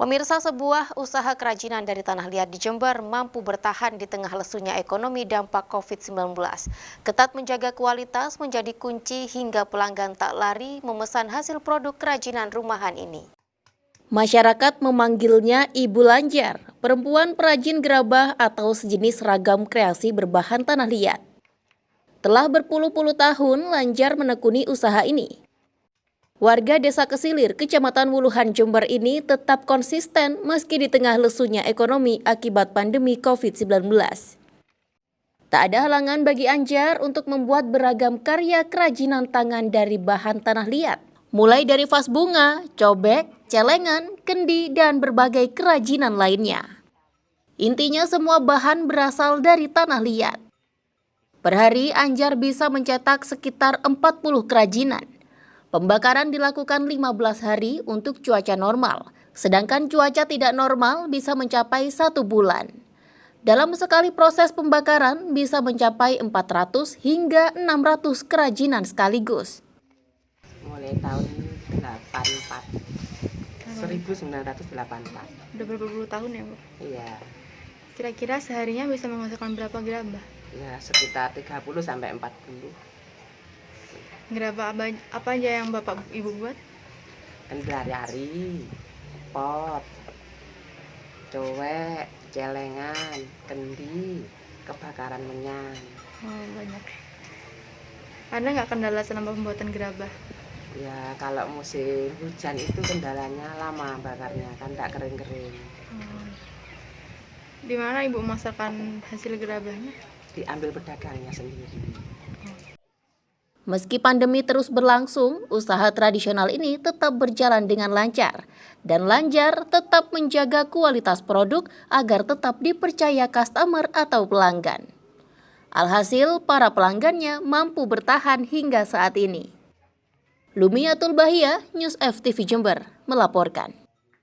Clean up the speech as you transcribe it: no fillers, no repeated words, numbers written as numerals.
Pemirsa, sebuah usaha kerajinan dari tanah liat di Jember mampu bertahan di tengah lesunya ekonomi dampak COVID-19. Ketat menjaga kualitas menjadi kunci hingga pelanggan tak lari memesan hasil produk kerajinan rumahan ini. Masyarakat memanggilnya Ibu Lanjar, perempuan perajin gerabah atau sejenis ragam kreasi berbahan tanah liat. Telah berpuluh-puluh tahun Lanjar menekuni usaha ini. Warga Desa Kesilir, Kecamatan Wuluhan, Jember ini tetap konsisten meski di tengah lesunya ekonomi akibat pandemi COVID-19. Tak ada halangan bagi Anjar untuk membuat beragam karya kerajinan tangan dari bahan tanah liat. Mulai dari vas bunga, cobek, celengan, kendi, dan berbagai kerajinan lainnya. Intinya semua bahan berasal dari tanah liat. Per hari Anjar bisa mencetak sekitar 40 kerajinan. Pembakaran dilakukan 15 hari untuk cuaca normal, sedangkan cuaca tidak normal bisa mencapai 1 bulan. Dalam sekali proses pembakaran bisa mencapai 400 hingga 600 kerajinan sekaligus. Mulai tahun 1984. Udah berpuluh tahun ya, Bu? Iya. Kira-kira seharinya bisa menghasilkan berapa gerabah? Ya, sekitar 30 sampai 40. Gerabah apa aja yang Bapak Ibu buat? Kendari, pot, cowek, celengan, kendi, kebakaran menyan. Oh, banyak. Ada nggak kendala selama pembuatan gerabah? Ya, kalau musim hujan itu kendalanya lama bakarnya, kan tak kering-kering. Di mana Ibu memasarkan hasil gerabahnya? Diambil pedagangnya sendiri. Meski pandemi terus berlangsung, usaha tradisional ini tetap berjalan dengan lancar. Dan Lanjar tetap menjaga kualitas produk agar tetap dipercaya customer atau pelanggan. Alhasil, para pelanggannya mampu bertahan hingga saat ini. Lumiatul Bahia, News FTV Jember, melaporkan.